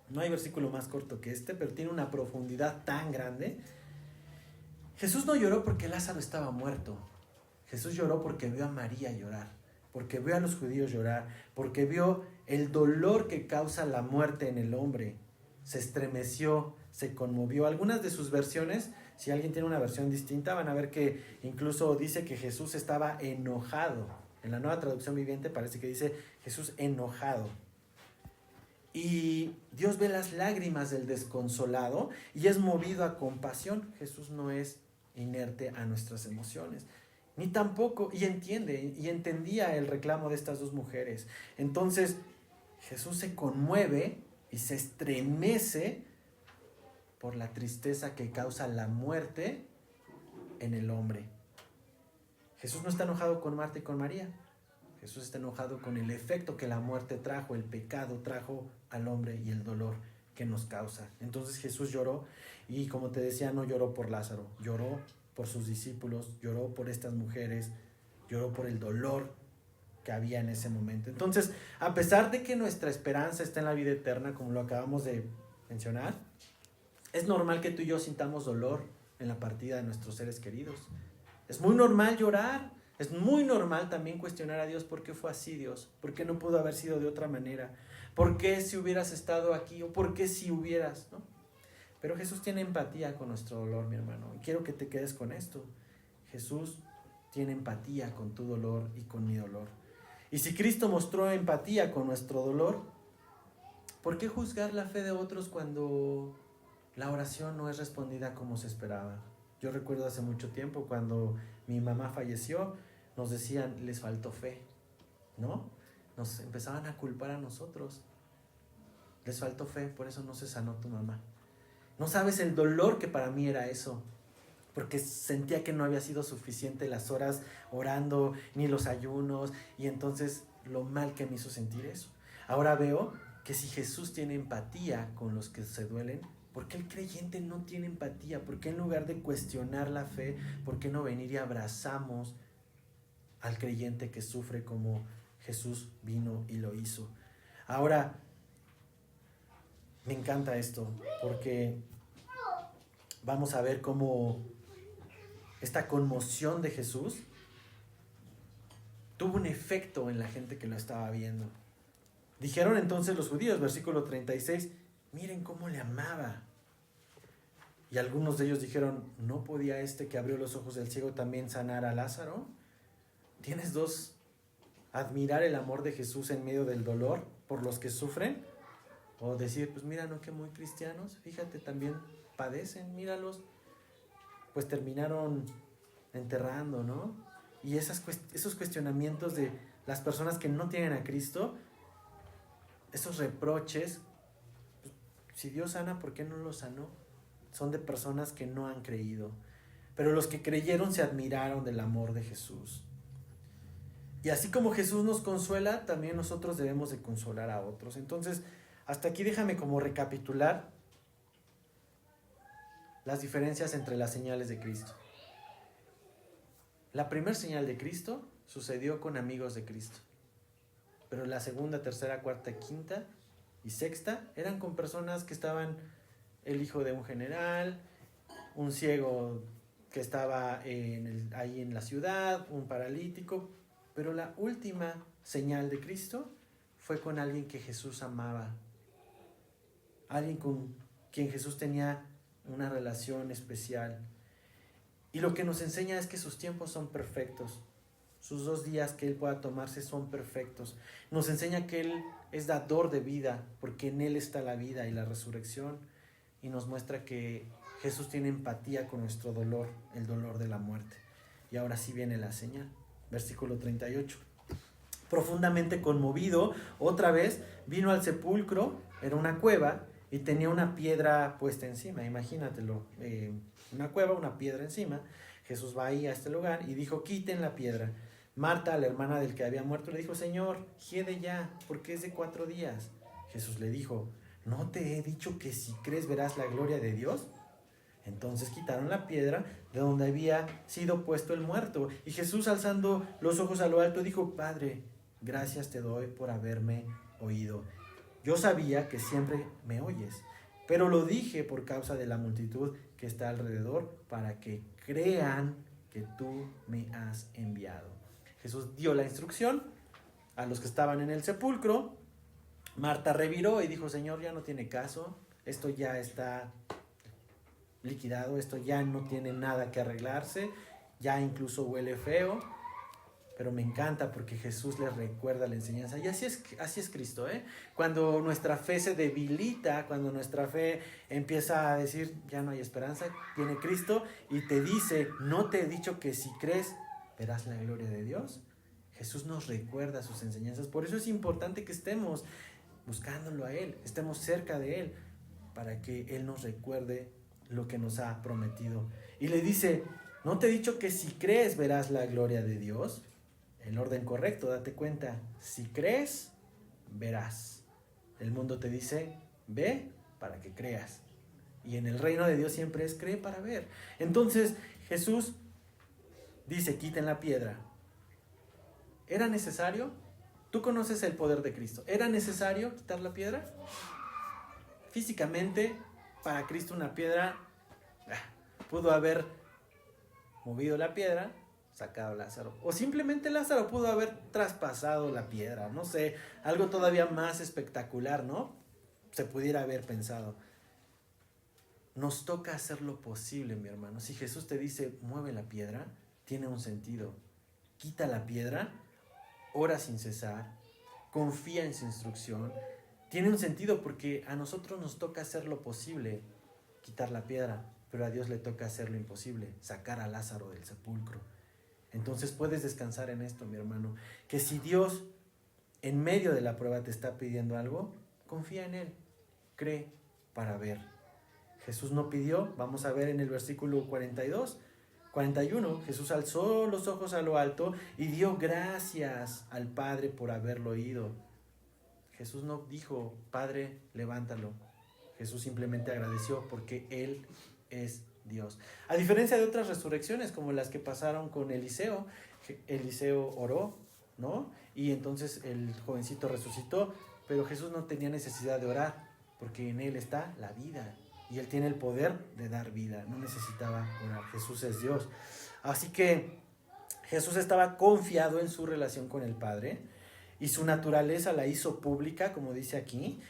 No hay versículo más corto que este, pero tiene una profundidad tan grande. Jesús no lloró porque Lázaro estaba muerto. Jesús lloró porque vio a María llorar, porque vio a los judíos llorar, porque vio el dolor que causa la muerte en el hombre. Se estremeció, se conmovió. Algunas de sus versiones, si alguien tiene una versión distinta, van a ver que incluso dice que Jesús estaba enojado. En la Nueva Traducción Viviente parece que dice Jesús enojado. Y Dios ve las lágrimas del desconsolado y es movido a compasión. Jesús no es inerte a nuestras emociones, ni tampoco, y entendía el reclamo de estas dos mujeres. Entonces Jesús se conmueve y se estremece por la tristeza que causa la muerte en el hombre. Jesús no está enojado con Marta y con María. Jesús está enojado con el efecto que la muerte trajo, el pecado trajo al hombre y el dolor que nos causa. Entonces Jesús lloró y, como te decía, no lloró por Lázaro, lloró por sus discípulos, lloró por estas mujeres, lloró por el dolor que había en ese momento. Entonces, a pesar de que nuestra esperanza está en la vida eterna, como lo acabamos de mencionar, es normal que tú y yo sintamos dolor en la partida de nuestros seres queridos. Es muy normal llorar. Es muy normal también cuestionar a Dios por qué fue así, Dios, por qué no pudo haber sido de otra manera, por qué si hubieras estado aquí o por qué si hubieras, ¿no? Pero Jesús tiene empatía con nuestro dolor, mi hermano, y quiero que te quedes con esto. Jesús tiene empatía con tu dolor y con mi dolor. Y si Cristo mostró empatía con nuestro dolor, ¿por qué juzgar la fe de otros cuando la oración no es respondida como se esperaba? Yo recuerdo hace mucho tiempo cuando mi mamá falleció, nos decían, les faltó fe, ¿no? Nos empezaban a culpar a nosotros. Les faltó fe, por eso no se sanó tu mamá. No sabes el dolor que para mí era eso, porque sentía que no había sido suficiente las horas orando, ni los ayunos, y entonces lo mal que me hizo sentir eso. Ahora veo que si Jesús tiene empatía con los que se duelen, ¿por qué el creyente no tiene empatía? ¿Por qué en lugar de cuestionar la fe, por qué no venir y abrazamos al creyente que sufre como Jesús vino y lo hizo? Ahora, me encanta esto, porque vamos a ver cómo esta conmoción de Jesús tuvo un efecto en la gente que lo estaba viendo. Dijeron entonces los judíos, versículo 36, miren cómo le amaba. Y algunos de ellos dijeron, ¿no podía este que abrió los ojos del ciego también sanar a Lázaro? ¿Tienes dos? Admirar el amor de Jesús en medio del dolor por los que sufren. O decir, pues mira, no que muy cristianos, fíjate, también padecen, míralos. Pues terminaron enterrando, ¿no? Y esos cuestionamientos de las personas que no tienen a Cristo, esos reproches, pues, si Dios sana, ¿por qué no lo sanó? Son de personas que no han creído. Pero los que creyeron se admiraron del amor de Jesús. Y así como Jesús nos consuela, también nosotros debemos de consolar a otros. Entonces, hasta aquí déjame como recapitular las diferencias entre las señales de Cristo. La primera señal de Cristo sucedió con amigos de Cristo. Pero la segunda, tercera, cuarta, quinta y sexta eran con personas que estaban, el hijo de un general, un ciego que estaba ahí en la ciudad, un paralítico. Pero la última señal de Cristo fue con alguien que Jesús amaba. Alguien con quien Jesús tenía una relación especial. Y lo que nos enseña es que sus tiempos son perfectos. Sus 2 días que Él pueda tomarse son perfectos. Nos enseña que Él es dador de vida, porque en Él está la vida y la resurrección. Y nos muestra que Jesús tiene empatía con nuestro dolor, el dolor de la muerte. Y ahora sí viene la señal. Versículo 38. Profundamente conmovido, otra vez vino al sepulcro, era una cueva, y tenía una piedra puesta encima. Imagínatelo, una cueva, una piedra encima. Jesús va ahí a este lugar y dijo, quiten la piedra. Marta, la hermana del que había muerto, le dijo, Señor, hiede ya, porque es de 4 días. Jesús le dijo, ¿no te he dicho que si crees verás la gloria de Dios? Entonces quitaron la piedra de donde había sido puesto el muerto. Y Jesús, alzando los ojos a lo alto, dijo, Padre, gracias te doy por haberme oído. Yo sabía que siempre me oyes, pero lo dije por causa de la multitud que está alrededor, para que crean que tú me has enviado. Jesús dio la instrucción a los que estaban en el sepulcro. Marta reviró y dijo, Señor, ya no tiene caso, esto ya está liquidado, esto ya no tiene nada que arreglarse, ya incluso huele feo. Pero me encanta porque Jesús les recuerda la enseñanza. Y así es Cristo, ¿eh? Cuando nuestra fe se debilita, cuando nuestra fe empieza a decir, ya no hay esperanza, viene Cristo y te dice, ¿no te he dicho que si crees, verás la gloria de Dios? Jesús nos recuerda sus enseñanzas. Por eso es importante que estemos buscándolo a Él, estemos cerca de Él. para que Él nos recuerde lo que nos ha prometido. Y le dice, ¿no te he dicho que si crees verás la gloria de Dios? El orden correcto, date cuenta. Si crees, verás. El mundo te dice, ve para que creas. Y en el reino de Dios siempre es cree para ver. Entonces Jesús dice, quiten la piedra. ¿Era necesario? Tú conoces el poder de Cristo. ¿Era necesario quitar la piedra? Físicamente, para Cristo una piedra pudo haber movido la piedra, sacado a Lázaro. O simplemente Lázaro pudo haber traspasado la piedra. No sé, algo todavía más espectacular, ¿no? Se pudiera haber pensado. Nos toca hacer lo posible, mi hermano. Si Jesús te dice, mueve la piedra, tiene un sentido. Quita la piedra, ora sin cesar, confía en su instrucción. Tiene un sentido porque a nosotros nos toca hacer lo posible, quitar la piedra, pero a Dios le toca hacer lo imposible, sacar a Lázaro del sepulcro. Entonces puedes descansar en esto, mi hermano, que si Dios en medio de la prueba te está pidiendo algo, confía en Él, cree para ver. Jesús no pidió, vamos a ver en el versículo 41, Jesús alzó los ojos a lo alto y dio gracias al Padre por haberlo oído. Jesús no dijo, Padre, levántalo. Jesús simplemente agradeció porque Él es Dios. A diferencia de otras resurrecciones como las que pasaron con Eliseo, Eliseo oró, ¿no? Y entonces el jovencito resucitó, pero Jesús no tenía necesidad de orar porque en Él está la vida. Y Él tiene el poder de dar vida, no necesitaba orar. Jesús es Dios. Así que Jesús estaba confiado en su relación con el Padre y su naturaleza la hizo pública, como dice aquí.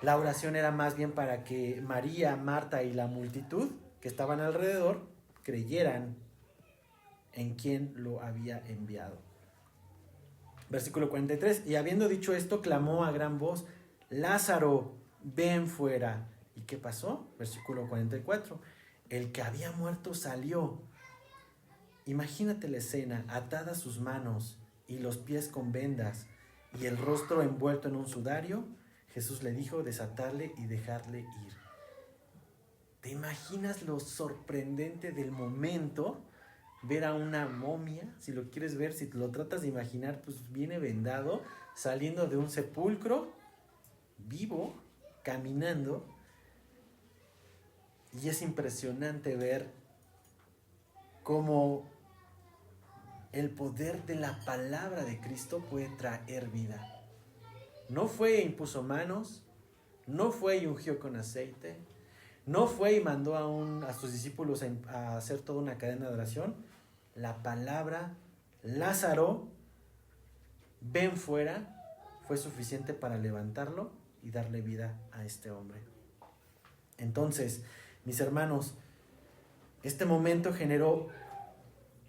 La oración era más bien para que María, Marta y la multitud que estaban alrededor creyeran en quien lo había enviado. Versículo 43, y habiendo dicho esto, clamó a gran voz, Lázaro, ven fuera. ¿Y qué pasó? Versículo 44. El que había muerto salió. Imagínate la escena, atadas sus manos y los pies con vendas y el rostro envuelto en un sudario. Jesús le dijo desatarle y dejarle ir. ¿Te imaginas lo sorprendente del momento? Ver a una momia, si lo quieres ver, si te lo tratas de imaginar, pues viene vendado, saliendo de un sepulcro, vivo, caminando. Y es impresionante ver cómo el poder de la palabra de Cristo puede traer vida. No fue e impuso manos, no fue y ungió con aceite, no fue y mandó a sus discípulos a hacer toda una cadena de oración. La palabra, Lázaro, ven fuera, fue suficiente para levantarlo y darle vida a este hombre. Entonces, mis hermanos, este momento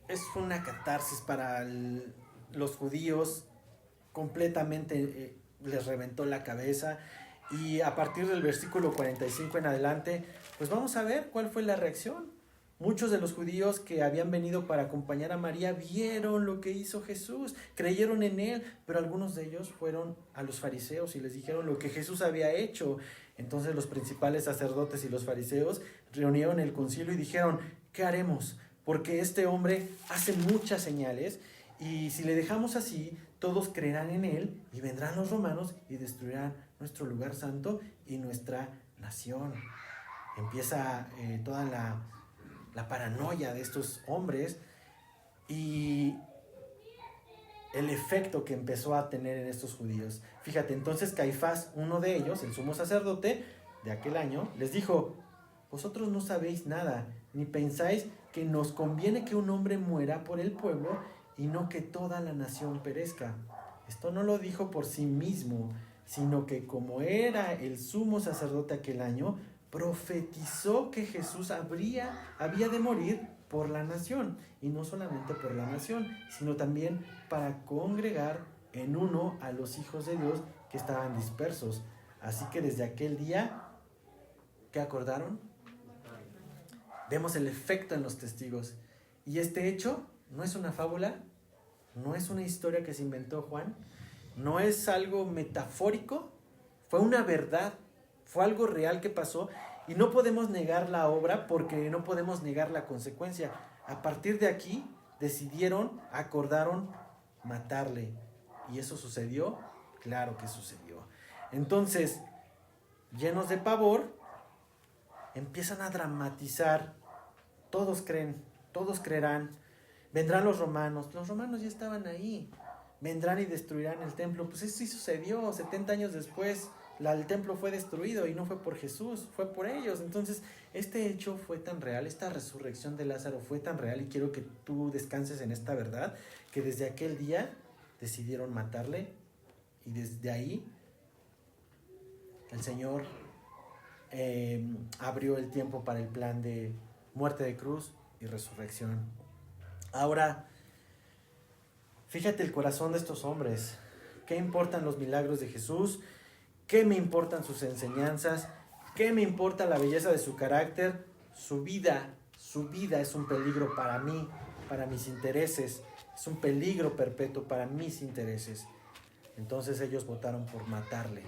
es una catarsis para los judíos, completamente les reventó la cabeza, y a partir del versículo 45 en adelante, pues vamos a ver cuál fue la reacción. Muchos de los judíos que habían venido para acompañar a María vieron lo que hizo Jesús, creyeron en Él, pero algunos de ellos fueron a los fariseos y les dijeron lo que Jesús había hecho. Entonces los principales sacerdotes y los fariseos reunieron el concilio y dijeron, ¿qué haremos? Porque este hombre hace muchas señales y si le dejamos así, todos creerán en Él y vendrán los romanos y destruirán nuestro lugar santo y nuestra nación. Empieza toda la paranoia de estos hombres y el efecto que empezó a tener en estos judíos. Fíjate, entonces Caifás, uno de ellos, el sumo sacerdote de aquel año, les dijo, vosotros no sabéis nada, ni pensáis que nos conviene que un hombre muera por el pueblo y no que toda la nación perezca. Esto no lo dijo por sí mismo, sino que como era el sumo sacerdote aquel año, profetizó que Jesús había de morir por la nación, y no solamente por la nación, sino también para congregar en uno a los hijos de Dios que estaban dispersos. Así que desde aquel día, ¿qué acordaron? Vemos el efecto en los testigos. Y este hecho no es una fábula, no es una historia que se inventó Juan, no es algo metafórico, fue una verdad Fue algo real que pasó y no podemos negar la obra porque no podemos negar la consecuencia. A partir de aquí acordaron matarle. ¿Y eso sucedió? Claro que sucedió. Entonces, llenos de pavor, empiezan a dramatizar. Todos creen, todos creerán. Vendrán los romanos ya estaban ahí. Vendrán y destruirán el templo. Pues eso sí sucedió, 70 años después el templo fue destruido y no fue por Jesús, fue por ellos. Entonces, este hecho fue tan real, esta resurrección de Lázaro fue tan real, y quiero que tú descanses en esta verdad, que desde aquel día decidieron matarle, y desde ahí el Señor abrió el tiempo para el plan de muerte de cruz y resurrección. Ahora, fíjate el corazón de estos hombres. ¿Qué importan los milagros de Jesús? ¿Qué me importan sus enseñanzas? ¿Qué me importa la belleza de su carácter? Su vida es un peligro para mí, para mis intereses. Es un peligro perpetuo para mis intereses. Entonces ellos votaron por matarle.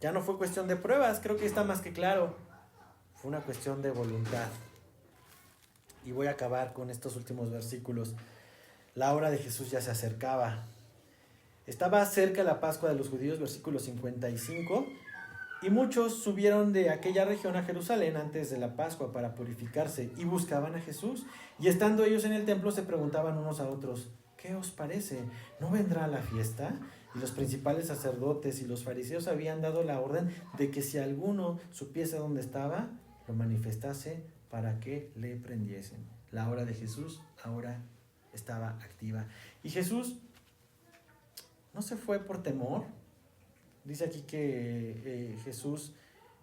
Ya no fue cuestión de pruebas, creo que está más que claro. Fue una cuestión de voluntad. Y voy a acabar con estos últimos versículos. La hora de Jesús ya se acercaba. Estaba cerca la Pascua de los judíos, versículo 55, y muchos subieron de aquella región a Jerusalén antes de la Pascua para purificarse y buscaban a Jesús. Y estando ellos en el templo se preguntaban unos a otros: ¿qué os parece? ¿No vendrá a la fiesta? Y los principales sacerdotes y los fariseos habían dado la orden de que si alguno supiese dónde estaba, lo manifestase para que le prendiesen. La hora de Jesús ahora estaba activa. Y Jesús no se fue por temor. Dice aquí que Jesús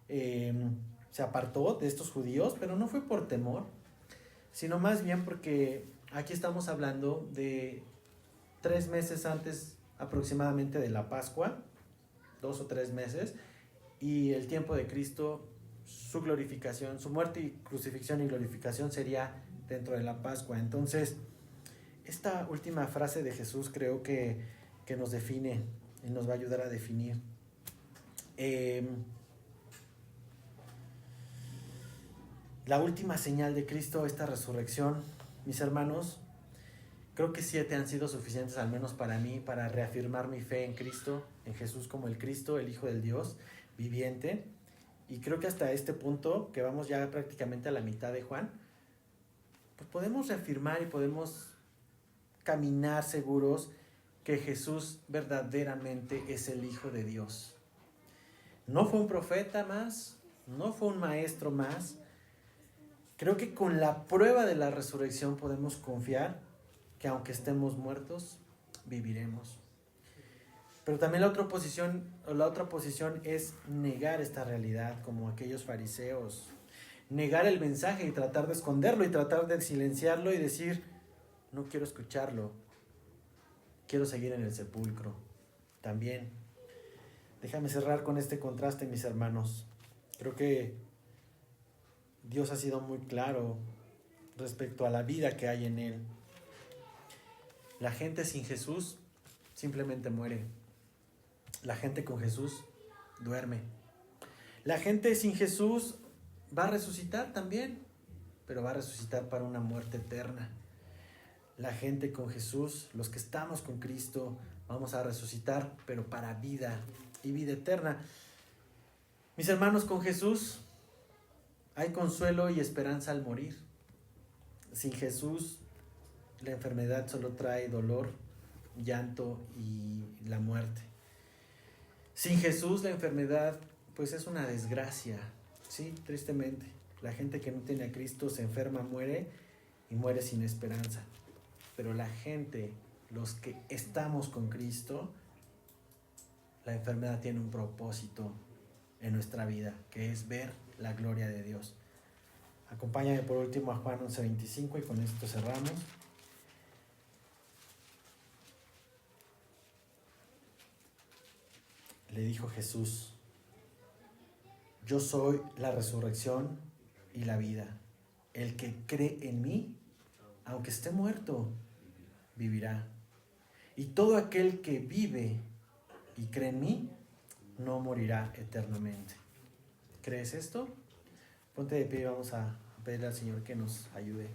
se apartó de estos judíos, pero no fue por temor, sino más bien porque aquí estamos hablando de 3 meses antes aproximadamente de la Pascua, 2 o 3 meses, y el tiempo de Cristo, su glorificación, su muerte y crucifixión y glorificación sería dentro de la Pascua. Entonces, esta última frase de Jesús creo que nos define y nos va a ayudar a definir. La última señal de Cristo, esta resurrección, mis hermanos, creo que 7 han sido suficientes, al menos para mí, para reafirmar mi fe en Cristo, en Jesús como el Cristo, el Hijo del Dios viviente. Y creo que hasta este punto, que vamos ya prácticamente a la mitad de Juan, pues podemos reafirmar y podemos caminar seguros que Jesús verdaderamente es el Hijo de Dios. No fue un profeta más, no fue un maestro más. Creo que con la prueba de la resurrección podemos confiar que aunque estemos muertos, viviremos. Pero también la otra posición es negar esta realidad, como aquellos fariseos. Negar el mensaje y tratar de esconderlo y tratar de silenciarlo y decir: no quiero escucharlo, quiero seguir en el sepulcro. También, déjame cerrar con este contraste, mis hermanos. Creo que Dios ha sido muy claro respecto a la vida que hay en Él. La gente sin Jesús simplemente muere. La gente con Jesús duerme. La gente sin Jesús va a resucitar también, pero va a resucitar para una muerte eterna. La gente con Jesús, los que estamos con Cristo, vamos a resucitar, pero para vida y vida eterna. Mis hermanos, con Jesús hay consuelo y esperanza al morir. Sin Jesús, la enfermedad solo trae dolor, llanto y la muerte. Sin Jesús, la enfermedad, pues es una desgracia, sí, tristemente. La gente que no tiene a Cristo se enferma, muere y muere sin esperanza. Pero la gente, los que estamos con Cristo, la enfermedad tiene un propósito en nuestra vida, que es ver la gloria de Dios. Acompáñame por último a Juan 11:25 y con esto cerramos. Le dijo Jesús: yo soy la resurrección y la vida. El que cree en mí, aunque esté muerto, vivirá. Y todo aquel que vive y cree en mí, no morirá eternamente. ¿Crees esto? Ponte de pie y vamos a pedirle al Señor que nos ayude.